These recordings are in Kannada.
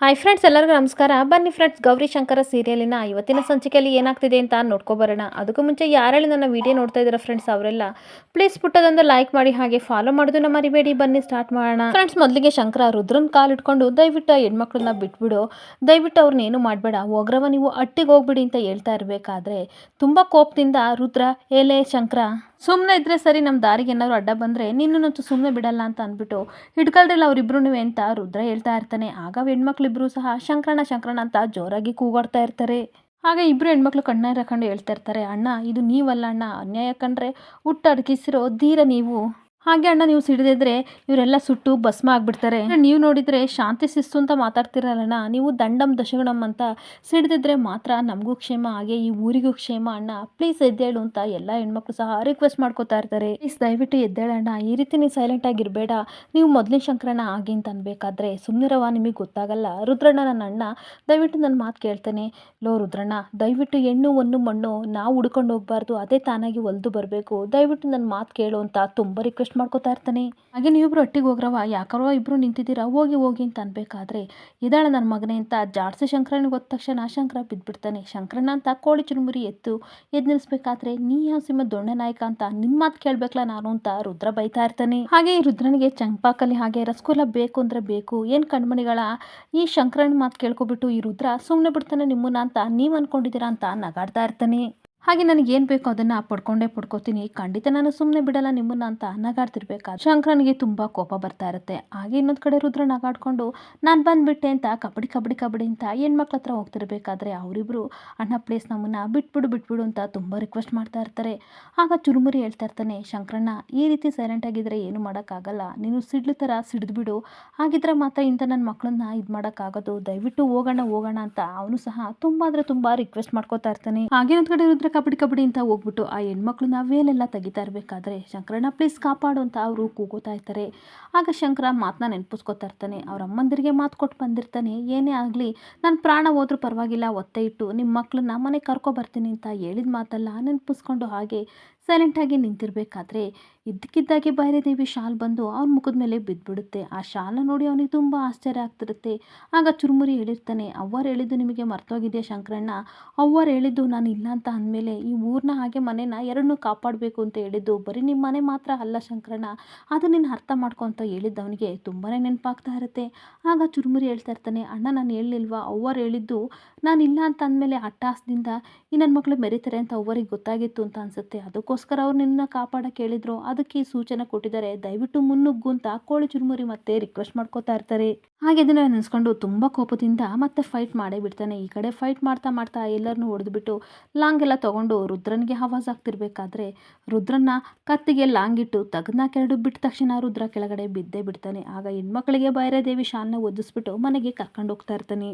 ಹಾಯ್ ಫ್ರೆಂಡ್ಸ್, ಎಲ್ಲರಿಗೂ ನಮಸ್ಕಾರ. ಬನ್ನಿ ಫ್ರೆಂಡ್ಸ್, ಗೌರಿ ಶಂಕರ ಸೀರಿಯಲಿನ ಇವತ್ತಿನ ಸಂಚಿಕೆಯಲ್ಲಿ ಏನಾಗ್ತಿದೆ ಅಂತ ನೋಡ್ಕೊಬರೋಣ. ಅದಕ್ಕೂ ಮುಂಚೆ ಯಾರೆಲ್ಲ ನನ್ನ ವಿಡಿಯೋ ನೋಡ್ತಾ ಇದ್ದೀರಾ ಫ್ರೆಂಡ್ಸ್, ಅವರೆಲ್ಲ ಪ್ಲೀಸ್ ಪುಟ್ಟದೊಂದು ಲೈಕ್ ಮಾಡಿ, ಹಾಗೆ ಫಾಲೋ ಮಾಡೋದನ್ನ ಮರಿಬೇಡಿ. ಬನ್ನಿ ಸ್ಟಾರ್ಟ್ ಮಾಡೋಣ ಫ್ರೆಂಡ್ಸ್. ಮೊದಲಿಗೆ ಶಂಕರ ರುದ್ರನ್ ಕಾಲು ಇಟ್ಕೊಂಡು, ದಯವಿಟ್ಟು ಹೆಣ್ಮಕ್ಳನ್ನ ಬಿಟ್ಬಿಡು, ದಯವಿಟ್ಟು ಅವ್ರನ್ನೇನು ಮಾಡಬೇಡ, ಹೋಗ್ರವ ನೀವು ಅಟ್ಟಿಗೆ ಹೋಗ್ಬಿಡಿ ಅಂತ ಹೇಳ್ತಾ ಇರಬೇಕಾದ್ರೆ ತುಂಬ ಕೋಪದಿಂದ ರುದ್ರ, ಏಲೇ ಶಂಕರ, ಸುಮ್ಮನೆ ಇದ್ರೆ ಸರಿ, ನಮ್ಮ ದಾರಿಗೆ ಏನಾದ್ರು ಅಡ್ಡ ಬಂದರೆ ನಿನ್ನನ್ನಂತೂ ಸುಮ್ಮನೆ ಬಿಡಲ್ಲ ಅಂತ ಅಂದ್ಬಿಟ್ಟು ಹಿಡ್ಕಲ್ದ್ರಲ್ಲ ಅವರಿಬ್ರು ಅಂತ ರುದ್ರ ಹೇಳ್ತಾ ಇರ್ತಾನೆ. ಆಗ ಹೆಣ್ಮಕ್ಳಿಬ್ರು ಸಹ ಶಂಕರಣ್ಣ ಶಂಕರಣ್ಣ ಅಂತ ಜೋರಾಗಿ ಕೂಗಾಡ್ತಾ ಇರ್ತಾರೆ. ಆಗ ಇಬ್ರು ಹೆಣ್ಮಕ್ಳು ಕಣ್ಣಾರ ಹಾಕೊಂಡು ಹೇಳ್ತಾ ಇರ್ತಾರೆ, ಅಣ್ಣ ಇದು ನೀವಲ್ಲ ಅಣ್ಣ, ಅನ್ಯಾಯ ಕಂಡ್ರೆ ಹುಟ್ಟು ಅಡಗಿಸಿರೋ ಧೀರ ನೀವು. ಹಾಗೆ ಅಣ್ಣ, ನೀವು ಸಿಡಿದಿದ್ರೆ ಇವರೆಲ್ಲ ಸುಟ್ಟು ಭಸ್ಮ ಆಗ್ಬಿಡ್ತಾರೆ. ನೀವು ನೋಡಿದ್ರೆ ಶಾಂತಿ ಶಿಸ್ತು ಅಂತ ಮಾತಾಡ್ತಿರಲ್ಲಣ್ಣ, ನೀವು ದಂಡಂ ದಶಗುಣಂ ಅಂತ ಸಿಡಿದಿದ್ರೆ ಮಾತ್ರ ನಮಗೂ ಕ್ಷೇಮ, ಹಾಗೆ ಈ ಊರಿಗೂ ಕ್ಷೇಮ ಅಣ್ಣ, ಪ್ಲೀಸ್ ಎದ್ದೇಳು ಅಂತ ಎಲ್ಲ ಹೆಣ್ಮಕ್ಳು ಸಹ ರಿಕ್ವೆಸ್ಟ್ ಮಾಡ್ಕೋತಾ ಇರ್ತಾರೆ. ಪ್ಲೀಸ್ ದಯವಿಟ್ಟು ಎದ್ದೇಳಣ್ಣ, ಈ ರೀತಿ ನೀವು ಸೈಲೆಂಟ್ ಆಗಿರಬೇಡ, ನೀವು ಮೊದಲಿನ ಶಂಕರಣ್ಣ ಆಗಿ ಅಂತ ಅನ್ಬೇಕಾದ್ರೆ ಸುಮ್ಮನಿರವ, ನಿಮಗೆ ಗೊತ್ತಾಗಲ್ಲ. ರುದ್ರಣ್ಣ ನನ್ನ ಅಣ್ಣ, ದಯವಿಟ್ಟು ನನ್ನ ಮಾತು ಕೇಳ್ತಾನೆ. ಲೋ ರುದ್ರಣ್ಣ, ದಯವಿಟ್ಟು ಹೆಣ್ಣು ಒಂದು ಮಣ್ಣು ನಾವು ಹುಡ್ಕೊಂಡು ಹೋಗ್ಬಾರ್ದು, ಅದೇ ತಾನಾಗಿ ಒಲ್ದು ಬರಬೇಕು, ದಯವಿಟ್ಟು ನನ್ನ ಮಾತು ಕೇಳು ಅಂತ ತುಂಬ ರಿಕ್ವೆಸ್ಟ್ ಮಾಡ್ಕೋತಾ ಇರ್ತಾನೆ. ಹಾಗೆ ನೀವಿಬ್ರು ಒಟ್ಟಿಗೆ ಹೋಗ್ರವ, ಯಾಕರೋ ಇಬ್ರು ನಿಂತಿದ್ದೀರಾ, ಹೋಗಿ ಹೋಗಿ ಅಂತ ಅನ್ಬೇಕಾದ್ರೆ ಇದಾಳ ನನ್ನ ಮಗನೇ ಅಂತ ಜಾಡ್ಸಿ ಶಂಕರನಿಗೆ ಗೊತ್ತ ತಕ್ಷಣ ಶಂಕರ ಬಿದ್ಬಿಡ್ತಾನೆ. ಶಂಕರಣ್ಣ ಅಂತ ಕೋಳಿ ಚುರುಮುರಿ ಎದ್ದು ನಿಲ್ಲಿಸ್ಬೇಕಾದ್ರೆ ನೀ ಯಾವ ಸಿಂಹ ದೊಣ್ಣೆ ನಾಯಕ ಅಂತ ನಿನ್ ಮಾತು ಕೇಳ್ಬೇಕಲ್ಲ ನಾನು ಅಂತ ರುದ್ರ ಬೈತಾ ಇರ್ತಾನೆ. ಹಾಗೆ ಈ ರುದ್ರನಿಗೆ ಚಂಪಾಕಲಿ ಹಾಗೆ ರಸಗುಲ್ಲ ಬೇಕು ಅಂದ್ರೆ ಬೇಕು, ಏನ್ ಕಣ್ಮಣಿಗಳ ಈ ಶಂಕರಣ್ಣ ಮಾತು ಕೇಳ್ಕೊಬಿಟ್ಟು ಈ ರುದ್ರ ಸುಮ್ಮನೆ ಬಿಡ್ತಾನೆ ನಿಮ್ಮನ್ನ ಅಂತ ನೀವ್ ಅನ್ಕೊಂಡಿದ್ದೀರಾ ಅಂತ ನಗಾಡ್ತಾ ಇರ್ತಾನೆ. ಹಾಗೆ ನನಗೇನು ಬೇಕೋ ಅದನ್ನು ಪಡ್ಕೋತೀನಿ, ಖಂಡಿತ ನಾನು ಸುಮ್ಮನೆ ಬಿಡಲ್ಲ ನಿಮ್ಮನ್ನ ಅಂತ ನಗಾಡ್ತಿರ್ಬೇಕಾದ್ರೆ ಶಂಕರನಿಗೆ ತುಂಬ ಕೋಪ ಬರ್ತಾ ಇರುತ್ತೆ. ಹಾಗೆ ಇನ್ನೊಂದು ಕಡೆ ರುದ್ರ ನಗಾಡ್ಕೊಂಡು ನಾನು ಬಂದ್ಬಿಟ್ಟೆ ಅಂತ ಕಬಡ್ಡಿ ಕಬಡ್ಡಿ ಕಬಡ್ಡಿ ಅಂತ ಹೆಣ್ಮಕ್ಳ ಹತ್ರ ಹೋಗ್ತಿರ್ಬೇಕಾದ್ರೆ ಅವರಿಬ್ರು ಅಣ್ಣ ಪ್ಲೇಸ್ ನಮ್ಮನ್ನ ಬಿಟ್ಬಿಡು ಅಂತ ತುಂಬ ರಿಕ್ವೆಸ್ಟ್ ಮಾಡ್ತಾ ಇರ್ತಾರೆ. ಆಗ ಚುರುಮುರಿ ಹೇಳ್ತಾ ಇರ್ತಾನೆ, ಶಂಕರಣ್ಣ ಈ ರೀತಿ ಸೈಲೆಂಟ್ ಆಗಿದ್ರೆ ಏನು ಮಾಡೋಕ್ಕಾಗಲ್ಲ, ನೀನು ಸಿಡ್ಲು ಥರ ಸಿಡಿದ್ಬಿಡು, ಹಾಗಿದ್ರೆ ಮಾತ್ರ ಇಂಥ ನನ್ನ ಮಕ್ಕಳನ್ನ ಇದು ಮಾಡೋಕ್ಕಾಗೋದು, ದಯವಿಟ್ಟು ಹೋಗೋಣ ಅಂತ ಅವನು ಸಹ ತುಂಬ ಅಂದರೆ ತುಂಬ ರಿಕ್ವೆಸ್ಟ್ ಮಾಡ್ಕೋತಾ ಇರ್ತಾನೆ. ಹಾಗೆ ಒಂದು ಕಡೆ ರುದ್ರ ಕಬಡ್ಡಿ ಕಬಡ್ಡಿ ಅಂತ ಹೋಗ್ಬಿಟ್ಟು ಆ ಹೆಣ್ಮಕ್ಳನ್ನ ವೇಲೆಲ್ಲ ತೆಗಿತಾ ಇರಬೇಕಾದ್ರೆ ಶಂಕರಣ್ಣ ಪ್ಲೀಸ್ ಕಾಪಾಡು ಅಂತ ಅವರು ಕೂಗೋತಾ ಇರ್ತಾರೆ. ಆಗ ಶಂಕರ ಮಾತನ್ನ ನೆನಪಿಸ್ಕೋತಾ ಇರ್ತಾನೆ. ಅವ್ರ ಅಮ್ಮಂದಿರಿಗೆ ಮಾತು ಕೊಟ್ಟು ಬಂದಿರ್ತಾನೆ, ಏನೇ ಆಗಲಿ ನನ್ನ ಪ್ರಾಣ ಹೋದ್ರೂ ಪರವಾಗಿಲ್ಲ, ಒತ್ತೆ ಇಟ್ಟು ನಿಮ್ಮ ಮಕ್ಕಳನ್ನ ಮನೆಗೆ ಕರ್ಕೊಬರ್ತೀನಿ ಅಂತ ಹೇಳಿದ ಮಾತೆಲ್ಲ ನೆನಪಿಸ್ಕೊಂಡು ಹಾಗೆ ಸೈಲೆಂಟಾಗಿ ನಿಂತಿರ್ಬೇಕಾದ್ರೆ ಇದ್ದಕ್ಕಿದ್ದಾಗೆ ಭೈರದೇವಿ ಶಾಲ್ ಬಂದು ಅವ್ನ ಮುಖದ ಮೇಲೆ ಬಿದ್ದುಬಿಡುತ್ತೆ. ಆ ಶಾಲ್ನ ನೋಡಿ ಅವನಿಗೆ ತುಂಬ ಆಶ್ಚರ್ಯ ಆಗ್ತಿರುತ್ತೆ. ಆಗ ಚುರುಮುರಿ ಹೇಳಿರ್ತಾನೆ, ಅವ್ವರು ಹೇಳಿದ್ದು ನಿಮಗೆ ಮರ್ತೋಗಿದೆಯಾ ಶಂಕರಣ್ಣ, ಅವ್ವರು ಹೇಳಿದ್ದು ನಾನು ಇಲ್ಲ ಅಂತ ಅಂದಮೇಲೆ ಈ ಊರನ್ನ ಹಾಗೆ ಮನೆನ ಎರಡನ್ನೂ ಕಾಪಾಡಬೇಕು ಅಂತ ಹೇಳಿದ್ದು ಬರೀ ನಿಮ್ಮ ಮನೆ ಮಾತ್ರ ಅಲ್ಲ ಶಂಕರಣ್ಣ, ಅದು ನೀನು ಅರ್ಥ ಮಾಡ್ಕೊ ಅಂತ ಹೇಳಿದ್ದವನಿಗೆ ತುಂಬಾ ನೆನಪಾಗ್ತಾ ಇರುತ್ತೆ. ಆಗ ಚುರುಮುರಿ ಹೇಳ್ತಾ ಇರ್ತಾನೆ, ಅಣ್ಣ ನಾನು ಹೇಳಿಲ್ವಾ, ಅವ್ವರು ಹೇಳಿದ್ದು ನಾನು ಇಲ್ಲ ಅಂತ ಅಂದಮೇಲೆ ಹಠಾಸದಿಂದ ಈ ನನ್ನ ಮಕ್ಕಳು ಮೆರೀತಾರೆ ಅಂತ ಅವ್ರಿಗೆ ಗೊತ್ತಾಗಿತ್ತು ಅಂತ ಅನಿಸುತ್ತೆ, ಅದಕ್ಕೋಸ್ಕರ ಅವ್ರು ನಿನ್ನ ಕಾಪಾಡಕ್ಕೆ ಹೇಳಿದ್ರು, ಅದಕ್ಕೆ ಈ ಸೂಚನೆ ಕೊಟ್ಟಿದ್ದಾರೆ, ದಯವಿಟ್ಟು ಮುನ್ನುಗ್ಗು ಅಂತ ಕೋಳಿ ಚುರುಮುರಿ ಮತ್ತೆ ರಿಕ್ವೆಸ್ಟ್ ಮಾಡ್ಕೋತಾ ಇರ್ತಾರೆ. ಹಾಗೆ ಇದನ್ನ ನೆನೆಸ್ಕೊಂಡು ತುಂಬ ಕೋಪದಿಂದ ಮತ್ತೆ ಫೈಟ್ ಮಾಡೇ ಬಿಡ್ತಾನೆ. ಈ ಕಡೆ ಫೈಟ್ ಮಾಡ್ತಾ ಎಲ್ಲರನ್ನೂ ಹೊಡೆದ್ಬಿಟ್ಟು ಲಾಂಗ್ ಎಲ್ಲ ತೊಗೊಂಡು ರುದ್ರನಿಗೆ ಆವಾಜ್ ಆಗ್ತಿರ್ಬೇಕಾದ್ರೆ ರುದ್ರನ್ನ ಕತ್ತಿಗೆ ಲಾಂಗ್ ಇಟ್ಟು ತಗದ್ನ ಕೆರಡು ಬಿಟ್ಟ ತಕ್ಷಣ ರುದ್ರ ಕೆಳಗಡೆ ಬಿದ್ದೇ ಬಿಡ್ತಾನೆ. ಆಗ ಹೆಣ್ಮಕ್ಳಿಗೆ ಭೈರದೇವಿ ಶಾಲ್ನ ಒದಿಸ್ಬಿಟ್ಟು ಮನೆಗೆ ಕರ್ಕೊಂಡು ಹೋಗ್ತಾ ಇರ್ತಾನೆ.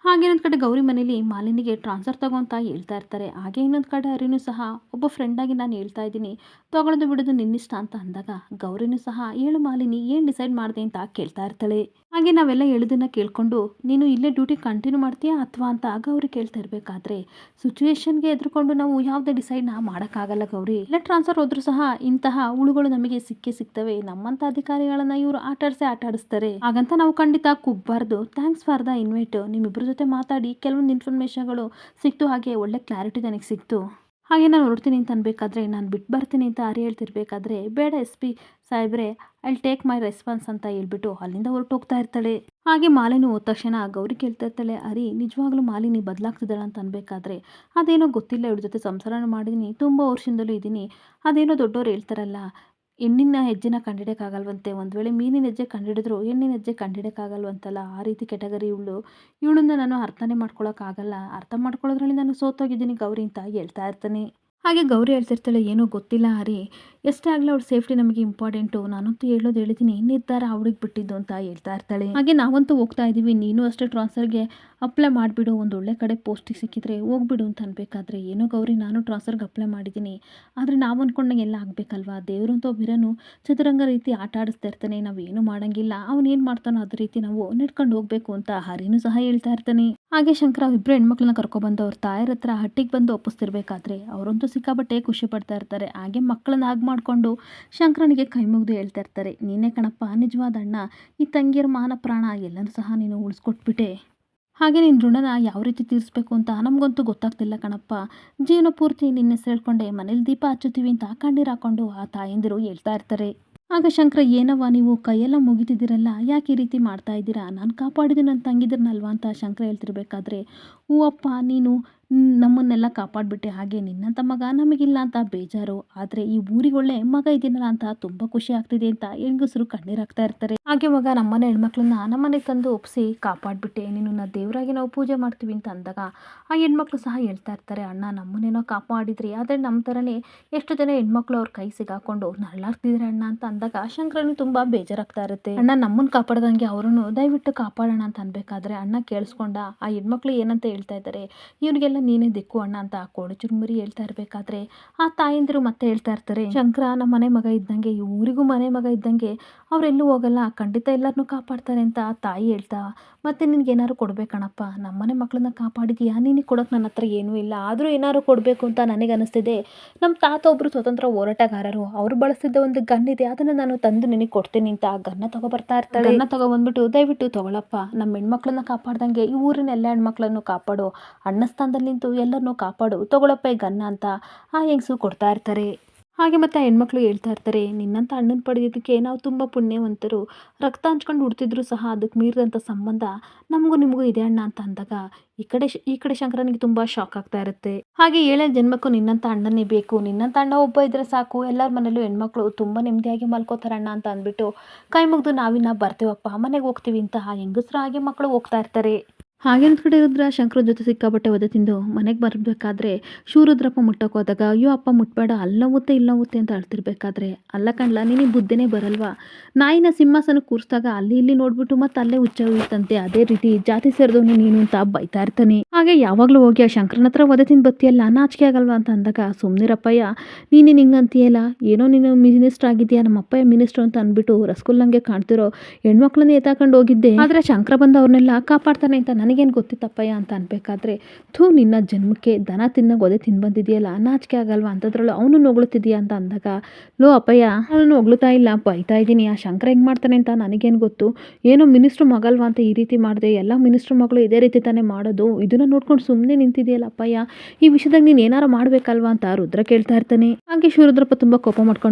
ಹಾಗೆ ಇನ್ನೊಂದು ಕಡೆ ಗೌರಿ ಮನೇಲಿ ಮಾಲಿನಿಗೆ ಟ್ರಾನ್ಸ್ಫರ್ ತಗೊಂತ ಹೇಳ್ತಾ ಇರ್ತಾರೆ. ಹಾಗೆ ಇನ್ನೊಂದು ಕಡೆ ಹರಿನೂ ಸಹ ಒಬ್ಬ ಫ್ರೆಂಡಾಗಿ ನಾನು ಹೇಳ್ತಾ ಇದ್ದೀನಿ, ತೊಗೊಳೋದು ಬಿಡೋದು ನಿನ್ನಿಷ್ಟ ಅಂತ ಅಂದಾಗ ಗೌರಿನೂ ಸಹ ಹೇಳು ಮಾಲಿನಿ ಏನು ಡಿಸೈಡ್ ಮಾಡಿದೆ ಅಂತ ಕೇಳ್ತಾ ಇರ್ತಾಳೆ. ಹಾಗೆ ನಾವೆಲ್ಲ ಹೇಳಿದ್ದನ್ನ ಕೇಳ್ಕೊಂಡು ನೀನು ಇಲ್ಲೇ ಡ್ಯೂಟಿ ಕಂಟಿನ್ಯೂ ಮಾಡ್ತೀಯಾ ಅಥವಾ ಅಂತ ಗೌರಿ ಕೇಳ್ತಾ ಇರಬೇಕಾದ್ರೆ ಸಿಚುವೇಶನ್ಗೆ ಎದುರುಕೊಂಡು ನಾವು ಯಾವುದೇ ಡಿಸೈಡ್ನ ಮಾಡೋಕ್ಕಾಗಲ್ಲ ಗೌರಿ, ಇಲ್ಲೇ ಟ್ರಾನ್ಸ್ಫರ್ ಹೋದ್ರೂ ಸಹ ಇಂತಹ ಹುಳುಗಳು ನಮಗೆ ಸಿಗ್ತವೆ, ನಮ್ಮಂಥ ಅಧಿಕಾರಿಗಳನ್ನ ಇವರು ಆಟಾಡಿಸ್ತಾರೆ, ಹಾಗಂತ ನಾವು ಖಂಡಿತ ಕುಗ್ಬಾರ್ದು. ಥ್ಯಾಂಕ್ಸ್ ಫಾರ್ ದ ಇನ್ವೈಟ್, ನಿಮ್ಮಿಬ್ಬರ ಜೊತೆ ಮಾತಾಡಿ ಕೆಲವೊಂದು ಇನ್ಫಾರ್ಮೇಷನ್ಗಳು ಸಿಕ್ತು, ಹಾಗೆ ಒಳ್ಳೆ ಕ್ಲಾರಿಟಿ ನನಗೆ ಸಿಕ್ತು, ಹಾಗೆ ನಾನು ಹೊರಡ್ತೀನಿ ಅಂತ ಅನ್ಬೇಕಾದ್ರೆ ನಾನು ಬಿಟ್ಟು ಬರ್ತೀನಿ ಅಂತ ಹರಿ ಹೇಳ್ತಿರ್ಬೇಕಾದ್ರೆ ಬೇಡ SP ಸಾಹೇಬ್ರೆ, ಐ ಟೇಕ್ ಮೈ ರೆಸ್ಪಾನ್ಸ್ ಅಂತ ಹೇಳ್ಬಿಟ್ಟು ಅಲ್ಲಿಂದ ಹೊರಟೋಗ್ತಾ ಇರ್ತಾಳೆ. ಹಾಗೆ ಮಾಲಿನಿ ಹೋದ ತಕ್ಷಣ ಗೌರಿ ಕೇಳ್ತಾ ಇರ್ತಾಳೆ, ಹರಿ ನಿಜವಾಗ್ಲೂ ಮಾಲಿನಿ ಬದಲಾಗ್ತಿದ್ದಾಳ ಅಂತ ಅನ್ಬೇಕಾದ್ರೆ ಅದೇನೋ ಗೊತ್ತಿಲ್ಲ, ಇವ್ರ ಜೊತೆ ಸಂಸಾರ ಮಾಡಿದ್ದೀನಿ, ತುಂಬ ವರ್ಷದಿಂದಲೂ ಇದ್ದೀನಿ, ಅದೇನೋ ದೊಡ್ಡವ್ರು ಹೇಳ್ತಾರಲ್ಲ ಹೆಣ್ಣಿನ ಹೆಜ್ಜೆನ ಕಂಡಿಡಿಯೋಕ್ಕಾಗಲ್ವಂತೆ, ಒಂದು ವೇಳೆ ಮೀನಿನ ಹೆಜ್ಜೆ ಕಂಡಿಡಿದ್ರು ಹೆಣ್ಣಿನ ಹೆಜ್ಜೆ ಕಂಡಿಡಿಯೋಕ್ಕಾಗಲ್ವಂತಲ್ಲ, ಆ ರೀತಿ ಕೆಟಗರಿ ಇವಳನ್ನ ನಾನು ಅರ್ಥನೇ ಮಾಡ್ಕೊಳಕ್ಕಾಗಲ್ಲ, ಅರ್ಥ ಮಾಡ್ಕೊಳ್ಳೋದ್ರಲ್ಲಿ ನಾನು ಸೋತೋಗಿದ್ದೀನಿ ಗೌರಿ ಅಂತ ಹೇಳ್ತಾ ಇರ್ತಾನೆ. ಹಾಗೆ ಗೌರಿ ಹೇಳ್ತಿರ್ತಾಳೆ, ಏನೋ ಗೊತ್ತಿಲ್ಲ ಹರಿ, ಎಷ್ಟೇ ಆಗಲಿ ಅವ್ಳ ಸೇಫ್ಟಿ ನಮಗೆ ಇಂಪಾರ್ಟೆಂಟು, ನಾನಂತೂ ಹೇಳಿದ್ದೀನಿ, ನಿರ್ಧಾರ ಅವ್ಳಿಗೆ ಬಿಟ್ಟಿದ್ದು ಅಂತ ಹೇಳ್ತಾ ಇರ್ತಾಳೆ. ಹಾಗೆ ನಾವಂತೂ ಹೋಗ್ತಾ ಇದ್ದೀವಿ, ನೀನು ಅಷ್ಟೇ ಟ್ರಾನ್ಸ್ಫರ್ಗೆ ಅಪ್ಲೈ ಮಾಡಿಬಿಡು, ಒಂದು ಒಳ್ಳೆ ಕಡೆ ಪೋಸ್ಟಿಗೆ ಸಿಕ್ಕಿದ್ರೆ ಹೋಗ್ಬಿಡು ಅಂತ ಅನ್ಬೇಕಾದ್ರೆ ಏನೋ ಗೌರಿ ನಾನು ಟ್ರಾನ್ಸ್ಫರ್ಗೆ ಅಪ್ಲೈ ಮಾಡಿದ್ದೀನಿ, ಆದರೆ ನಾವು ಅಂದ್ಕೊಂಡಂಗೆ ಎಲ್ಲ ಆಗಬೇಕಲ್ವಾ, ದೇವರಂತೂ ಬಿರನು ಚದುರಂಗ ರೀತಿ ಆಟ ಆಡಿಸ್ತಾ ಇರ್ತಾನೆ, ನಾವೇನು ಮಾಡೋಂಗಿಲ್ಲ, ಅವನೇನು ಮಾಡ್ತಾನೋ ಅದೇ ರೀತಿ ನಾವು ನಡ್ಕೊಂಡು ಹೋಗ್ಬೇಕು ಅಂತ ಹರಿನೂ ಸಹ ಹೇಳ್ತಾ ಇರ್ತಾನೆ. ಹಾಗೆ ಶಂಕರ ಇಬ್ಬರು ಹೆಣ್ಮಕ್ಳನ್ನ ಕರ್ಕೊಬಂದು ಅವ್ರ ತಾಯರ ಹತ್ರ ಹಟ್ಟಿಗೆ ಬಂದು ಒಪ್ಪಿಸ್ತಿರ್ಬೇಕಾದ್ರೆ ಅವರಂತೂ ಸಿಕ್ಕಾಪಟ್ಟೆ ಖುಷಿ ಪಡ್ತಾ ಇರ್ತಾರೆ. ಹಾಗೆ ಮಕ್ಕಳನ್ನ ಹಾಗೆ ಮಾಡಿಕೊಂಡು ಶಂಕರನಿಗೆ ಕೈ ಮುಗಿದು ಹೇಳ್ತಾ ಇರ್ತಾರೆ, ನೀನೇ ಕಣಪ್ಪ ನಿಜವಾದ ಅಣ್ಣ, ಈ ತಂಗಿಯರ ಮಾನ ಪ್ರಾಣ ಎಲ್ಲನೂ ಸಹ ನೀನು ಉಳಿಸ್ಕೊಟ್ಬಿಟ್ಟೆ. ಹಾಗೆ ನಿನ್ನ ಋಣನ ಯಾವ ರೀತಿ ತೀರಿಸ್ಬೇಕು ಅಂತ ನಮಗಂತೂ ಗೊತ್ತಾಗ್ತಿಲ್ಲ ಕಣಪ್ಪ. ಜೀವನ ಪೂರ್ತಿ ನಿನ್ನ ಹೆಸರು ಹೇಳ್ಕೊಂಡೆ ಮನೇಲಿ ದೀಪ ಹಚ್ಚುತ್ತೀವಿ ಅಂತ ಕಣ್ಣೀರು ಹಾಕೊಂಡು ಆ ತಾಯಂದಿರು ಹೇಳ್ತಾ ಇರ್ತಾರೆ. ಆಗ ಶಂಕರ, ಏನವ್ವ ನೀವು ಕೈಯೆಲ್ಲ ಮುಗಿತಿದ್ದೀರಲ್ಲ, ಯಾಕೆ ಈ ರೀತಿ ಮಾಡ್ತಾ ಇದ್ದೀರಾ, ನಾನು ಕಾಪಾಡಿದ್ದು ನನ್ನ ತಂಗಿದ್ರನಲ್ವಾ ಅಂತ ಶಂಕರ ಹೇಳ್ತಿರ್ಬೇಕಾದ್ರೆ, ಹೂವಪ್ಪ ನೀನು ನಮ್ಮನ್ನೆಲ್ಲ ಕಾಪಾಡಿಬಿಟ್ಟೆ, ಹಾಗೆ ನಿನ್ನಂಥ ಮಗ ನಮಗಿಲ್ಲ ಅಂತ ಬೇಜಾರು, ಆದರೆ ಈ ಊರಿಗೆ ಒಳ್ಳೆ ಮಗ ಇದ್ದೀನಲ್ಲ ಅಂತ ತುಂಬ ಖುಷಿ ಆಗ್ತಿದೆ ಅಂತ ಹೆಂಗಸರು ಕಣ್ಣೀರಾಗ್ತಾ ಇರ್ತಾರೆ. ಹಾಗೆ ಮಗ ನಮ್ಮನೆ ಹೆಣ್ಮಕ್ಳನ್ನ ನಮ್ಮನೆಗೆ ತಂದು ಒಪ್ಪಿಸಿ ಕಾಪಾಡಿಬಿಟ್ಟೆ, ನಿನ್ನನ್ನು ದೇವರಾಗಿ ನಾವು ಪೂಜೆ ಮಾಡ್ತೀವಿ ಅಂತ ಅಂದಾಗ ಆ ಹೆಣ್ಮಕ್ಳು ಸಹ ಹೇಳ್ತಾ ಇರ್ತಾರೆ, ಅಣ್ಣ ನಮ್ಮನ್ನೇನೋ ಕಾಪಾಡಿದ್ರಿ, ಆದರೆ ನಮ್ಮ ಥರನೇ ಎಷ್ಟು ಜನ ಹೆಣ್ಮಕ್ಳು ಅವ್ರ ಕೈ ಸಿಗಾಕೊಂಡು ನರಳಾಡ್ತಿದ್ರೆ ಅಣ್ಣ ಅಂತ ಅಂದಾಗ ಶಂಕರನು ತುಂಬ ಬೇಜಾರಾಗ್ತಾ ಇರುತ್ತೆ. ಅಣ್ಣ ನಮ್ಮನ್ನು ಕಾಪಾಡ್ದಂಗೆ ಅವರನ್ನು ದಯವಿಟ್ಟು ಕಾಪಾಡೋಣ ಅಂತ ಅನ್ಬೇಕಾದ್ರೆ ಅಣ್ಣ ಕೇಳಿಸ್ಕೊಂಡ ಆ ಹೆಣ್ಮಕ್ಳು ಏನಂತ ಹೇಳ್ತಾ ಇದ್ದಾರೆ, ಇವ್ರಿಗೆಲ್ಲ ನೀನೇ ದಿಕ್ಕು ಅಣ್ಣ ಅಂತ ಕೋಳಿ ಚುರುಮುರಿ ಹೇಳ್ತಾ ಇರಬೇಕಾದ್ರೆ ಆ ತಾಯಂದಿರು ಮತ್ತೆ ಹೇಳ್ತಾ ಇರ್ತಾರೆ, ಶಂಕರ ನಮ್ಮ ಮನೆ ಮಗ ಇದ್ದಂಗೆ, ಈ ಊರಿಗೂ ಮನೆ ಮಗ ಇದ್ದಂಗೆ, ಅವರೆಲ್ಲೂ ಹೋಗಲ್ಲ, ಖಂಡಿತ ಎಲ್ಲರನ್ನೂ ಕಾಪಾಡ್ತಾರೆ ಅಂತ ತಾಯಿ ಹೇಳ್ತಾ, ಮತ್ತೆ ನಿನ್ಗೇನಾದ್ರು ಕೊಡ್ಬೇಕಣಪ್ಪ, ನಮ್ಮನೆ ಮಕ್ಕಳನ್ನ ಕಾಪಾಡಿದೀಯಾ, ನಿನಗೆ ಕೊಡೋಕೆ ನನ್ನ ಹತ್ರ ಏನೂ ಇಲ್ಲ, ಆದರೂ ಏನಾದ್ರು ಕೊಡಬೇಕು ಅಂತ ನನಗೆ ಅನಿಸ್ತಿದೆ. ನಮ್ಮ ತಾತ ಒಬ್ಬರು ಸ್ವತಂತ್ರ ಹೋರಾಟಗಾರರು, ಅವರು ಬಳಸ್ತಿದ್ದ ಒಂದು ಗನ್ ಇದೆ, ಅದನ್ನು ನಾನು ತಂದು ನಿನಗೆ ಕೊಡ್ತೀನಿ ಅಂತ ಗನ್ನ ತಗೊಬರ್ತಾ ಇರ್ತಾಳೆ. ಗನ್ನ ತಗೊಬಂದ್ಬಿಟ್ಟು, ದಯವಿಟ್ಟು ತಗೊಳಪ್ಪ, ನಮ್ಮ ಹೆಣ್ಮಕ್ಳನ್ನ ಕಾಪಾಡ್ದಂಗೆ ಈ ಊರಿನ ಎಲ್ಲ ಹೆಣ್ಮಕ್ಳನ್ನು ಕಾಪಾಡು, ಅಣ್ಣ ಸ್ಥಾನದಲ್ಲಿ ನಿಂತು ಎಲ್ಲರನ್ನೂ ಕಾಪಾಡು, ತಗೊಳಪ್ಪ ಈ ಗನ್ನ ಅಂತ ಆ ಹೆಂಗಸು ಕೊಡ್ತಾ ಇರ್ತಾರೆ. ಹಾಗೆ ಮತ್ತೆ ಆ ಹೆಣ್ಮಕ್ಳು ಹೇಳ್ತಾ ಇರ್ತಾರೆ, ನಿನ್ನಂಥ ಅಣ್ಣನ ಪಡೆಯೋದಕ್ಕೆ ನಾವು ತುಂಬ ಪುಣ್ಯವಂತರು, ರಕ್ತ ಹಂಚ್ಕೊಂಡು ಹುಡ್ತಿದ್ರು ಸಹ ಅದಕ್ಕೆ ಮೀರಿದಂಥ ಸಂಬಂಧ ನಮಗೂ ನಿಮಗೂ ಇದೆ ಅಣ್ಣ ಅಂತ ಅಂದಾಗ ಈ ಕಡೆ ಶಂಕರನಿಗೆ ತುಂಬ ಶಾಕ್ ಆಗ್ತಾ ಇರುತ್ತೆ. ಹಾಗೆ 7 ಜನ್ಮಕ್ಕೂ ನಿನ್ನಂಥ ಅಣ್ಣನೇ ಬೇಕು, ನಿನ್ನಂಥ ಅಣ್ಣ ಒಬ್ಬ ಇದ್ರೆ ಸಾಕು, ಎಲ್ಲರ ಮನೇಲೂ ಹೆಣ್ಮಕ್ಳು ತುಂಬ ನೆಮ್ಮದಿಯಾಗಿ ಮಲ್ಕೋತಾರಣ್ಣ ಅಂತ ಅಂದ್ಬಿಟ್ಟು ಕೈ ಮುಗಿದು ನಾವಿನ್ನ ಬರ್ತೇವಪ್ಪ, ಮನೆಗೆ ಹೋಗ್ತೀವಿ ಅಂತ ಆ ಹೆಂಗಸ್ರು ಹಾಗೆ ಮಕ್ಕಳು ಹೋಗ್ತಾ ಇರ್ತಾರೆ. ಹಾಗೆ ಒಂದು ಕಡೆ ರುದ್ರ ಶಂಕರ ಜೊತೆ ಸಿಕ್ಕಾಪಟ್ಟೆ ಒದೆ ತಿಂದು ಮನೆಗೆ ಬರಬೇಕಾದ್ರೆ ಶಿವರುದ್ರಪ್ಪ ಮುಟ್ಟಕ್ಕೆ ಹೋದಾಗ, ಅಯ್ಯೋ ಅಪ್ಪ ಮುಟ್ಬೇಡ, ಅಲ್ಲಿ ನೋವುತ್ತೆ ಇಲ್ಲಿ ನೋವುತ್ತೆ ಅಂತ ಅಳ್ತಿರ್ಬೇಕಾದ್ರೆ, ಅಲ್ಲ ಕಣ್ಲ ನಿನಗೆ ಬುದ್ಧಿನೇ ಬರಲ್ವಾ, ನಾಯಿನ ಸಿಂಹಾಸನ ಕೂರಿಸಿದಾಗ ಅಲ್ಲಿ ಇಲ್ಲಿ ನೋಡ್ಬಿಟ್ಟು ಮತ್ತೆ ಅಲ್ಲೇ ಹುಚ್ಚ ಉಳಿತಂತೆ, ಅದೇ ರೀತಿ ಜಾತಿ ಸೇರಿದವನು ನೀನು ಅಂತ ಬೈತಾ ಇರ್ತಾನೆ. ಹಾಗೆ ಯಾವಾಗಲೂ ಹೋಗಿ ಆ ಶಂಕರನ ಹತ್ರ ಒದೆ ತಿಂದು ಬತ್ತಿಯಲ್ಲ, ನಾಚಿಕೆ ಆಗಲ್ವಾ ಅಂತ ಅಂದಾಗ, ಸುಮ್ಮನಿರಪ್ಪಯ್ಯ ನೀನು ಹಿಂಗಂತೀಯಲ್ಲ, ಏನೋ ನೀನು ಮಿನಿಸ್ಟರ್ ಆಗಿದೆಯಾ, ನಮ್ಮ ಅಪ್ಪಯ್ಯ ಮಿನಿಸ್ಟ್ರು ಅಂತ ಅಂದ್ಬಿಟ್ಟು ರಸಗುಲ್ಲಂಗೆ ಕಾಣ್ತಿರೋ ಹೆಣ್ಮಕ್ಳನ್ನ ಎತ್ತಾಕೊಂಡು ಹೋಗಿದ್ದೆ, ಆದರೆ ಶಂಕರ ಬಂದು ಅವ್ರನ್ನೆಲ್ಲ ಕಾಪಾಡ್ತಾನೆ ಅಂತ ನನಗೇನು ಗೊತ್ತಿತ್ತಪ್ಪಯ್ಯ ಅಂತ ಅನ್ಬೇಕಾದ್ರೆ, ನಿನ್ನ ಜನ್ಮಕ್ಕೆ ದನ ತಿನ್ನಾಗ ಒದೆ ತಿಂದು ಬಂದಿದೆಯಲ್ಲ, ನಾಚಿಕೆ ಆಗಲ್ವಾ ಅಂತದ್ರಲ್ಲೂ ಅವನು ಹೊಗಳುತ್ತಿದೆಯಾ ಅಂತ ಅಂದಾಗ, ಲೋ ಅಪ್ಪಯ್ಯ ಅವನು ಹೊಗಳುತ್ತಾ ಇಲ್ಲ, ಬೈತಾ ಇದ್ದೀನಿ, ಆ ಶಂಕರ ಹೆಂಗೆ ಮಾಡ್ತಾನೆ ಅಂತ ನನಗೇನು ಗೊತ್ತು, ಏನೋ ಮಿನಿಸ್ಟ್ರು ಮಗಲ್ವಾ ಅಂತ ಈ ರೀತಿ ಮಾಡಿದೆ, ಎಲ್ಲ ಮಿನಿಸ್ಟ್ರು ಮಗಳು ಇದೇ ರೀತಿ ತಾನೇ ಮಾಡೋದು, ಇದನ್ನು ನೋಡ್ಕೊಂಡು ಸುಮ್ಮನೆ ನಿಂತಿದೆಯಲ್ಲ ಅಪ್ಪಯ್ಯ, ಈ ವಿಷಯದಾಗ ನೀನು ಏನಾರು ಮಾಡಬೇಕಲ್ವಾ ಅಂತ ರುದ್ರ ಕೇಳ್ತಾ ಇರ್ತಾನೆ. ಹಾಗೆ ಶಿವರುದ್ರಪ್ಪ ತುಂಬ ಕೋಪ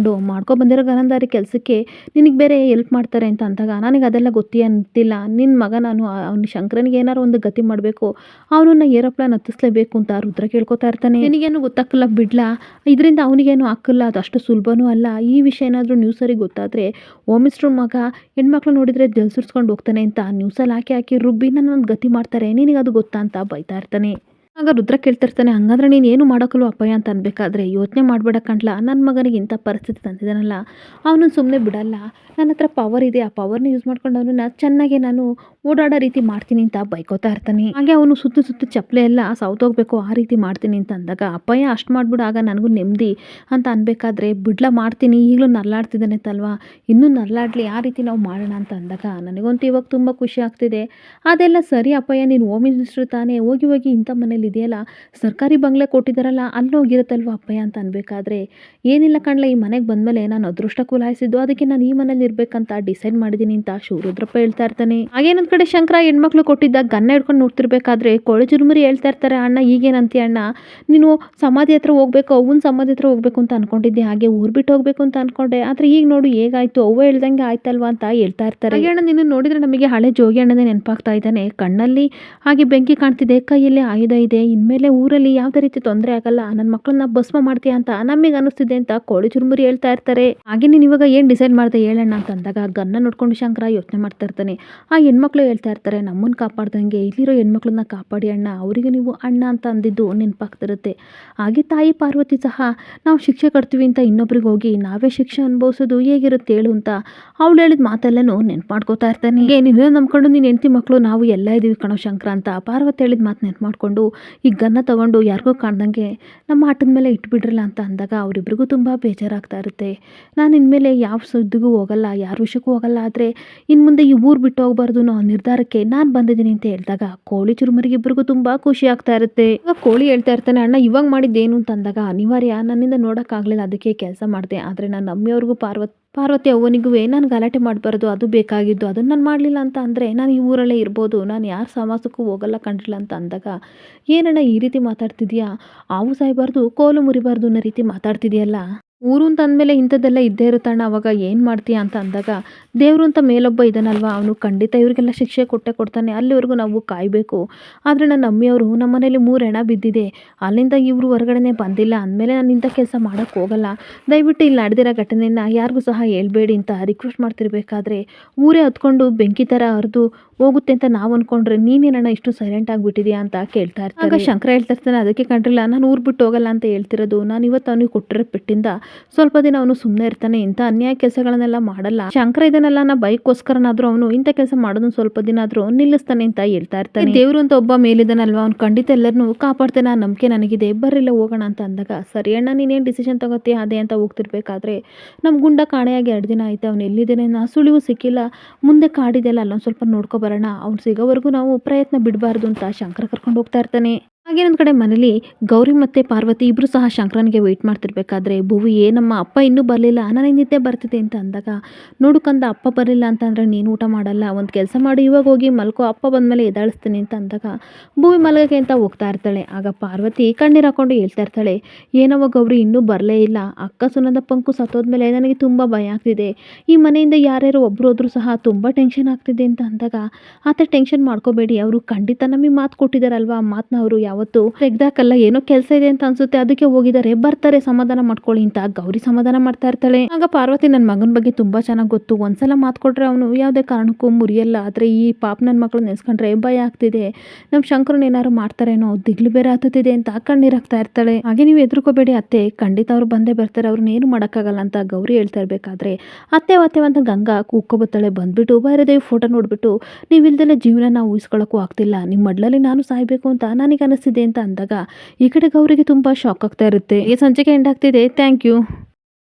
ಮಾಡ್ಕೊ ಬಂದಿರೋ ಗನಂದಾರಿ ಕೆಲಸಕ್ಕೆ ನಿನಗೆ ಬೇರೆ ಹೆಲ್ಪ್ ಮಾಡ್ತಾರೆ ಅಂತ ಅಂದಾಗ, ನನಗೆ ಅದೆಲ್ಲ ಗೊತ್ತೇ ಅಂತಿಲ್ಲ, ನಿನ್ನ ಮಗ ನಾನು, ಅವ್ನು ಶಂಕರನಿಗೆ ಏನಾರು ಒಂದು ಗತಿ ಮಾಡಬೇಕು, ಅವನನ್ನ ಏರೋಪ್ಲೇನ್ ಹತ್ತಿಸ್ಲೇಬೇಕು ಅಂತ ರುದ್ರ ಕೇಳ್ಕೊತಾ ಇರ್ತಾನೆ. ನಿನಗೇನು ಗೊತ್ತಾಗಲ್ಲ ಬಿಡ್ಲಾ, ಇದರಿಂದ ಅವನಿಗೇನು ಹಾಕಲ್ಲ, ಅದು ಅಷ್ಟು ಸುಲಭನೂ ಅಲ್ಲ, ಈ ವಿಷಯ ಏನಾದರೂ ನ್ಯೂಸರಿಗೆ ಗೊತ್ತಾದರೆ ಹೋಮ್ ಮಿನಿಸ್ಟ್ರ್ ಮಗ ಹೆಣ್ಮಕ್ಳು ನೋಡಿದರೆ ಜಲ್ ಸುರಿಸ್ಕೊಂಡು ಹೋಗ್ತಾನೆ ಅಂತ ನ್ಯೂಸಲ್ಲಿ ಹಾಕಿ ರುಬ್ಬಿ ನನ್ನೊಂದು ಗತಿ ಮಾಡ್ತಾರೆ, ನಿನಗೆ ಅದು ಗೊತ್ತಾ ಅಂತ ಬೈತಾ ಇರ್ತಾನೆ. ಆಗ ರುದ್ರ ಕೇಳ್ತಿರ್ತಾನೆ, ಹಂಗಂದ್ರೆ ನೀನು ಏನು ಮಾಡೋಕ್ಕಲ್ವ ಅಪ್ಪಯ್ಯ ಅಂತ ಅನ್ಬೇಕಾದ್ರೆ, ಯೋಚನೆ ಮಾಡಬೇಡ ಕಣ್ಲ, ನನ್ನ ಮಗನಿಗೆ ಇಂಥ ಪರಿಸ್ಥಿತಿ ತಂದಿದ್ದಾನಲ್ಲ, ಅವನನ್ನು ಸುಮ್ಮನೆ ಬಿಡಲ್ಲ, ನನ್ನ ಹತ್ರ ಪವರ್ ಇದೆ, ಆ ಪವರ್ನ ಯೂಸ್ ಮಾಡ್ಕೊಂಡು ಅವನನ್ನ ಚೆನ್ನಾಗಿ ನಾನು ಓಡಾಡೋ ರೀತಿ ಮಾಡ್ತೀನಿ ಅಂತ ಬೈಕೋತಾ ಇರ್ತಾನೆ. ಹಾಗೆ ಅವನು ಸುತ್ತು ಚಪ್ಪಲೆ ಎಲ್ಲ ಸೌತೋಗ್ಬೇಕು ಆ ರೀತಿ ಮಾಡ್ತೀನಿ ಅಂತ ಅಂದಾಗ, ಅಪ್ಪಯ್ಯ ಅಷ್ಟು ಮಾಡ್ಬಿಡು, ಆಗ ನನಗೂ ನೆಮ್ಮದಿ ಅಂತ ಅನ್ಬೇಕಾದ್ರೆ, ಬಿಡ್ಲ ಮಾಡ್ತೀನಿ, ಈಗಲೂ ನರಳಾಡ್ತಿದ್ದಾನೆ ತಲ್ವಾ, ಇನ್ನೂ ನರಳಾಡ್ಲಿ, ಆ ರೀತಿ ನಾವು ಮಾಡೋಣ ಅಂತ ಅಂದಾಗ, ನನಗಂತೂ ಇವಾಗ ತುಂಬ ಖುಷಿ ಆಗ್ತಿದೆ, ಅದೆಲ್ಲ ಸರಿ ಅಪ್ಪಯ್ಯ, ನೀನು ಹೋಮ್ ಮಿನಿಸ್ಟ್ರು ತಾನೇ, ಹೋಗಿ ಇಂಥ ಮನೇಲಿ ಇದೆಯಲ್ಲ, ಸರ್ಕಾರಿ ಬಂಗ್ಲೆ ಕೊಟ್ಟಿದ್ದಾರಲ್ಲ, ಅಲ್ಲಿ ಹೋಗಿರುತ್ತಲ್ವ ಅಪ್ಪಯ್ಯ ಅಂತ ಅನ್ಬೇಕಾದ್ರೆ, ಏನಿಲ್ಲ ಕಣ್ಲ, ಈ ಮನೆಗೆ ಬಂದಮೇಲೆ ನಾನು ಅದೃಷ್ಟ ಕುಲಾಯಿಸಿದ್ದು, ಅದಕ್ಕೆ ನಾನು ಈ ಮನೇಲಿ ಇರ್ಬೇಕಂತ ಡಿಸೈಡ್ ಮಾಡಿದ್ದೀನಿ ಅಂತ ಶಿವರುದ್ರಪ್ಪ ಹೇಳ್ತಾ ಇರ್ತಾನೆ. ಹಾಗೇನೊಂದ್ ಕಡೆ ಶಂಕರ ಹೆಣ್ಮಕ್ಳು ಕೊಟ್ಟಿದ್ದ ಗನ್ನ ಹಿಡ್ಕೊಂಡು ನೋಡ್ತಿರ್ಬೇಕಾದ್ರೆ ಕೋಳಿ ಚುರುಮುರಿ ಹೇಳ್ತಾ ಇರ್ತಾರೆ, ಅಣ್ಣ ಈಗೇನಂತೀಯ ಅಣ್ಣ, ನೀನು ಸಮಾಧಿ ಹತ್ರ ಹೋಗ್ಬೇಕು, ಅವ್ವನ ಸಮಾಧಿ ಹತ್ರ ಹೋಗ್ಬೇಕು ಅಂತ ಅನ್ಕೊಂಡಿದ್ದೆ, ಹಾಗೆ ಊರ್ ಬಿಟ್ಟು ಹೋಗ್ಬೇಕು ಅಂತ ಅನ್ಕೊಂಡೆ, ಆದ್ರೆ ಈಗ ನೋಡು ಹೇಗಾಯ್ತು, ಅವ್ವ ಹೇಳ್ದಂಗೆ ಆಯ್ತಲ್ವಾ ಅಂತ ಹೇಳ್ತಾ ಇರ್ತಾರೆ. ಹಾಗೆ ಅಣ್ಣ ನಿನ್ನ ನೋಡಿದ್ರೆ ನಮಗೆ ಹಳೆ ಜೋಗಿ ಅಣ್ಣನೇ ನೆನಪಾಗ್ತಾ ಇದ್ದಾನೆ, ಕಣ್ಣಲ್ಲಿ ಹಾಗೆ ಬೆಂಕಿ ಕಾಣ್ತಿದೆ, ಕೈಯಲ್ಲಿ ಆಯುಧ ಇದೆ, ಇನ್ಮೇಲೆ ಊರಲ್ಲಿ ಯಾವುದೇ ರೀತಿ ತೊಂದರೆ ಆಗಲ್ಲ, ನನ್ನ ಮಕ್ಕಳನ್ನ ಭಸ್ಮ ಮಾಡ್ತೀಯ ಅಂತ ನಮಗೆ ಅನಿಸ್ತಿದೆ ಅಂತ ಕೋಳಿ ಚುರುಮುರಿ ಹೇಳ್ತಾ ಇರ್ತಾರೆ. ಹಾಗೆ ನೀನು ಇವಾಗ ಏನು ಡಿಸೈಡ್ ಮಾಡಿದೆ ಹೇಳಣ್ಣ ಅಂತ ಅಂದಾಗ, ಗನ್ನ ನೋಡ್ಕೊಂಡು ಶಂಕರ ಯೋಚನೆ ಮಾಡ್ತಾ ಇರ್ತಾನೆ. ಆ ಹೆಣ್ಮಕ್ಳು ಹೇಳ್ತಾ ಇರ್ತಾರೆ, ನಮ್ಮನ್ನು ಕಾಪಾಡ್ದಂಗೆ ಇಲ್ಲಿರೋ ಹೆಣ್ಮಕ್ಳನ್ನ ಕಾಪಾಡಿ ಅಣ್ಣ, ಅವರಿಗೆ ನೀವು ಅಣ್ಣ ಅಂತ ಅಂದಿದ್ದು ನೆನಪಾಗ್ತಿರುತ್ತೆ. ಹಾಗೆ ತಾಯಿ ಪಾರ್ವತಿ ಸಹ ನಾವು ಶಿಕ್ಷೆ ಕಟ್ತೀವಿ ಅಂತ ಇನ್ನೊಬ್ರಿಗೆ ಹೋಗಿ ನಾವೇ ಶಿಕ್ಷೆ ಅನುಭವಿಸೋದು ಹೇಗಿರುತ್ತೆ ಹೇಳು ಅಂತ ಅವಳು ಹೇಳಿದ ಮಾತೆಲ್ಲನೂ ನೆನ್ಪು ಮಾಡ್ಕೋತಾ ಇರ್ತಾನೆ. ನೀನು ನಂಬ್ಕೊಂಡು ನೀನು ಹೆಂಡತಿ ಮಕ್ಕಳು ನಾವು ಎಲ್ಲ ಇದೀವಿ ಕಣೋ ಶಂಕರ ಅಂತ ಪಾರ್ವತಿ ಹೇಳಿದ ಮಾತು ನೆನ್ಪು ಮಾಡಿಕೊಂಡು ಈ ಗನ್ನ ತಗೊಂಡು ಯಾರಿಗೂ ಕಾಣ್ದಂಗೆ ನಮ್ಮ ಆಟದ ಮೇಲೆ ಇಟ್ಬಿಡ್ರಲ್ಲ ಅಂತ ಅಂದಾಗ ಅವರಿಬ್ರಿಗೂ ತುಂಬ ಬೇಜಾರಾಗ್ತಾ ಇರುತ್ತೆ. ನಾನು ಇನ್ಮೇಲೆ ಯಾವ ಸುದ್ದಿಗೂ ಹೋಗಲ್ಲ, ಯಾರ ವಿಷಯಕ್ಕೂ ಹೋಗಲ್ಲ, ಆದರೆ ಇನ್ನು ಮುಂದೆ ಈ ಊರು ಬಿಟ್ಟು ಹೋಗ್ಬಾರ್ದು ಅನ್ನೋ ನಿರ್ಧಾರಕ್ಕೆ ನಾನು ಬಂದಿದ್ದೀನಿ ಅಂತ ಹೇಳಿದಾಗ ಕೋಳಿ ಚುರುಮರಿಗಿಬ್ಬರಿಗೂ ತುಂಬ ಖುಷಿ ಆಗ್ತಾ ಇರುತ್ತೆ. ಇವಾಗ ಕೋಳಿ ಹೇಳ್ತಾ ಇರ್ತಾನೆ, ಅಣ್ಣ ಇವಾಗ ಮಾಡಿದ್ದೇನು ಅಂತ ಅಂದಾಗ ಅನಿವಾರ್ಯ, ನನ್ನಿಂದ ನೋಡೋಕ್ಕಾಗಲಿಲ್ಲ, ಅದಕ್ಕೆ ಕೆಲಸ ಮಾಡಿದೆ. ಆದರೆ ನನ್ನ ಅಮ್ಮಿಯವ್ರಿಗೂ ಪಾರ್ವತಿ ಅವ್ವನಿಗೂ ನಾನು ಗಲಾಟೆ ಮಾಡಬಾರ್ದು, ಅದು ಬೇಕಾಗಿದ್ದು, ಅದನ್ನು ನಾನು ಮಾಡಲಿಲ್ಲ ಅಂತ ಅಂದರೆ ನಾನು ಈ ಊರಲ್ಲೇ ಇರ್ಬೋದು, ನಾನು ಯಾರ ಸಮಾಸಕ್ಕೂ ಹೋಗಲ್ಲ ಕಂಡ್ರಿಲ್ಲ ಅಂತ ಅಂದಾಗ ಏನಣ್ಣ ಈ ರೀತಿ ಮಾತಾಡ್ತಿದ್ಯಾ, ಹಾವು ಸಾಯಬಾರ್ದು ಕೋಲು ಮುರಿಬಾರ್ದು ಅನ್ನೋ ರೀತಿ ಮಾತಾಡ್ತಿದ್ಯಲ್ಲ, ಊರು ಅಂತ ಅಂದಮೇಲೆ ಇಂಥದ್ದೆಲ್ಲ ಇದ್ದೇ ಇರುತ್ತಣ್ಣ, ಅವಾಗ ಏನು ಮಾಡ್ತೀಯಾ ಅಂತ ಅಂದಾಗ ದೇವರು ಅಂತ ಮೇಲೊಬ್ಬ ಇದ್ದಾನಲ್ವ, ಅವನು ಖಂಡಿತ ಇವರಿಗೆಲ್ಲ ಶಿಕ್ಷೆ ಕೊಟ್ಟೆ ಕೊಡ್ತಾನೆ, ಅಲ್ಲಿವರೆಗೂ ನಾವು ಕಾಯಬೇಕು. ಆದರೆ ನನ್ನ ಅಮ್ಮಿಯವರು ನಮ್ಮ ಮನೇಲಿ 3 ಹೆಣ ಬಿದ್ದಿದೆ, ಅಲ್ಲಿಂದ ಇವರು ಹೊರಗಡೆನೇ ಬಂದಿಲ್ಲ ಅಂದಮೇಲೆ ನಾನು ಇಂಥ ಕೆಲಸ ಮಾಡೋಕ್ಕೆ ಹೋಗಲ್ಲ, ದಯವಿಟ್ಟು ಇಲ್ಲಿ ನಡೆದಿರೋ ಘಟನೆಯನ್ನು ಯಾರಿಗೂ ಸಹ ಹೇಳ್ಬೇಡಿ ಅಂತ ರಿಕ್ವೆಸ್ಟ್ ಮಾಡ್ತಿರ್ಬೇಕಾದ್ರೆ ಊರೇ ಹತ್ಕೊಂಡು ಬೆಂಕಿ ಥರ ಹರಿದು ಹೋಗುತ್ತೆ ಅಂತ ನಾವು ಅಂದ್ಕೊಂಡ್ರೆ ನೀನೇನಣ್ಣ ಇಷ್ಟು ಸೈಲೆಂಟ್ ಆಗಿಬಿಟ್ಟಿದ್ಯಾ ಅಂತ ಕೇಳ್ತಾ ಇರ್ತಾರೆ. ಆಗ ಶಂಕರ ಹೇಳ್ತಾ ಇರ್ತಾನೆ, ಅದಕ್ಕೆ ಕಂಡ್ರಿಲ್ಲ ನಾನು ಊರು ಬಿಟ್ಟು ಹೋಗಲ್ಲ ಅಂತ ಹೇಳ್ತಿರೋದು, ನಾನು ಇವತ್ತು ಅವನಿಗೆ ಕೊಟ್ಟಿರೋ ಪೆಟ್ಟಿಂದ ಸ್ವಲ್ಪ ದಿನ ಅವನು ಸುಮ್ಮನೆ ಇರ್ತಾನೆ, ಇಂಥ ಅನ್ಯಾಯ ಕೆಲಸಗಳನ್ನೆಲ್ಲ ಮಾಡಲ್ಲ. ಶಂಕರ ಇದನ್ನೆಲ್ಲ ನಾ ಬೈಕ್ಗೋಸ್ಕರನಾದ್ರೂ ಅವನು ಇಂಥ ಕೆಲಸ ಮಾಡೋದನ್ನ ಸ್ವಲ್ಪ ದಿನ ಆದ್ರೂ ನಿಲ್ಲಿಸ್ತಾನೆ ಅಂತ ಹೇಳ್ತಾ ಇರ್ತಾನೆ. ದೇವ್ರು ಅಂತ ಒಬ್ಬ ಮೇಲಿದ್ದಾನಲ್ವಾ, ಅವ್ನು ಖಂಡಿತ ಎಲ್ಲರನ್ನೂ ಕಾಪಾಡ್ತಾನೆ, ಆ ನಂಬಿಕೆ ನನಗಿದೆ, ಬರ್ರಿಲ್ಲ ಹೋಗೋಣ ಅಂತ ಅಂದಾಗ ಸರಿ ಅಣ್ಣ ನೀನೇನು ಡಿಸಿಷನ್ ತಗೋತೀಯ ಅದೇ ಅಂತ ಹೋಗ್ತಿರ್ಬೇಕಾದ್ರೆ ನಮ್ಮ ಗುಂಡ ಕಾಣೆಯಾಗಿ 2 ದಿನ ಆಯ್ತು, ಅವ್ನು ಎಲ್ಲಿದ್ದೇನೆ ನಾ ಸುಳಿವು ಸಿಕ್ಕಿಲ್ಲ, ಮುಂದೆ ಕಾಡಿದೆಯಲ್ಲ ಅಲ್ಲೊಂದು ಸ್ವಲ್ಪ ನೋಡ್ಕೊ ಬರೋಣ, ಅವ್ನು ಸಿಗೋವರೆಗೂ ನಾವು ಪ್ರಯತ್ನ ಬಿಡಬಾರ್ದು ಅಂತ ಶಂಕರ ಕರ್ಕೊಂಡು ಹೋಗ್ತಾ ಇರ್ತಾನೆ. ಹಾಗೆ ಒಂದು ಕಡೆ ಮನೇಲಿ ಗೌರಿ ಮತ್ತು ಪಾರ್ವತಿ ಇಬ್ಬರು ಸಹ ಶಂಕರನಿಗೆ ವೆಯ್ಟ್ ಮಾಡ್ತಿರ್ಬೇಕಾದ್ರೆ ಭುವಿ ನಮ್ಮ ಅಪ್ಪ ಇನ್ನೂ ಬರಲಿಲ್ಲ, ನಾನು ನಿದ್ದೆ ಬರ್ತಿದೆ ಅಂತ ಅಂದಾಗ ನೋಡು ಕಂದ, ಅಪ್ಪ ಬರಲಿಲ್ಲ ಅಂತಂದರೆ ನೀನು ಊಟ ಮಾಡಲ್ಲ, ಒಂದು ಕೆಲಸ ಮಾಡಿ ಇವಾಗ ಹೋಗಿ ಮಲ್ಕೋ, ಅಪ್ಪ ಬಂದಮೇಲೆ ಎದ್ದಾಳಿಸ್ತೀನಿ ಅಂತ ಅಂದಾಗ ಭುವಿ ಮಲಗಕ್ಕೆ ಅಂತ ಹೋಗ್ತಾ ಇರ್ತಾಳೆ. ಆಗ ಪಾರ್ವತಿ ಕಣ್ಣೀರು ಹಾಕೊಂಡು ಹೇಳ್ತಾ ಇರ್ತಾಳೆ, ಏನವ ಗೌರಿ ಇನ್ನೂ ಬರಲೇ ಇಲ್ಲ, ಅಕ್ಕ ಸುನಂದ ಪಂಕು ಸತ್ತೋದ್ಮೇಲೆ ನನಗೆ ತುಂಬ ಭಯ ಆಗ್ತಿದೆ, ಈ ಮನೆಯಿಂದ ಯಾರ್ಯಾರು ಒಬ್ಬರು ಹೋದ್ರೂ ಸಹ ತುಂಬ ಟೆನ್ಷನ್ ಆಗ್ತಿದೆ ಅಂತ ಅಂದಾಗ ಆತ ಟೆನ್ಷನ್ ಮಾಡ್ಕೋಬೇಡಿ, ಅವರು ಖಂಡಿತ ನಮಗೆ ಮಾತು ಕೊಟ್ಟಿದ್ದಾರಲ್ವ, ಆ ಮಾತನ್ನ ಅವರು ಯಾವತ್ತು ತೆಗ್ದಾಕಲ್ಲ, ಏನೋ ಕೆಲಸ ಇದೆ ಅಂತ ಅನ್ಸುತ್ತೆ ಅದಕ್ಕೆ ಹೋಗಿದ್ದಾರೆ, ಬರ್ತಾರೆ, ಸಮಾಧಾನ ಮಾಡ್ಕೊಳ್ಳಿ ಅಂತ ಗೌರಿ ಸಮಾಧಾನ ಮಾಡ್ತಾ ಇರ್ತಾಳೆ. ಆಗ ಪಾರ್ವತಿ ನನ್ನ ಮಗನ ಬಗ್ಗೆ ತುಂಬಾ ಚೆನ್ನಾಗಿ ಗೊತ್ತು, ಒಂದ್ಸಲ ಮಾತು ಕೊಟ್ರೆ ಅವನು ಯಾವುದೇ ಕಾರಣಕ್ಕೂ ಮುರಿಯಲ್ಲ, ಆದ್ರೆ ಈ ಪಾಪ ನನ್ನ ಮಕ್ಕಳು ನೆನೆಸ್ಕೊಂಡ್ರೆ ಭಯ ಆಗ್ತಿದೆ, ನಮ್ಮ ಶಂಕರನ್ ಏನಾರು ಮಾಡ್ತಾರೇನೋ ದಿಗ್ಲು ಬೇರೆ ಆಗ್ತಿದೆ ಅಂತ ಕಣ್ಣೀರಾಗ್ತಾ ಇರ್ತಾಳೆ. ಹಾಗೆ ನೀವು ಎದುರ್ಕೋಬೇಡಿ ಅತ್ತೆ, ಖಂಡಿತ ಅವ್ರು ಬಂದೇ ಬರ್ತಾರೆ, ಅವ್ರನ್ನ ಏನು ಮಾಡೋಕ್ಕಾಗಲ್ಲ ಅಂತ ಗೌರಿ ಹೇಳ್ತಾ ಇರ್ಬೇಕಾದ್ರೆ ಅತ್ತೆ ಅಂತ ಗಂಗಾ ಕೂಗ್ಕೊಬತ್ತಾಳೆ. ಬಂದ್ಬಿಟ್ಟು ಭೈರದೇವಿ ಫೋಟೋ ನೋಡ್ಬಿಟ್ಟು ನೀವಿಲ್ದೆಲ್ಲ ಜೀವನ ನಾವು ಊಹಿಸ್ಕೊಳ್ಳೋಕ್ಕೂ ಆಗ್ತಿಲ್ಲ, ನಿಮ್ಮ ಮಡ್ಲಲ್ಲಿ ನಾನು ಸಾಯ್ಬೇಕು ಅಂತ ನನಗೆ ಅನಿಸ್ತಿದೆ ಅಂತ ಅಂದಾಗ ಈ ಕಡೆ ಗೌರಿಗೆ ತುಂಬ ಶಾಕ್ ಆಗ್ತಾ ಇರುತ್ತೆ. ಈ ಸಂಚಿಕೆ ಎಂಡ್ ಆಗ್ತಿದೆ. Thank you.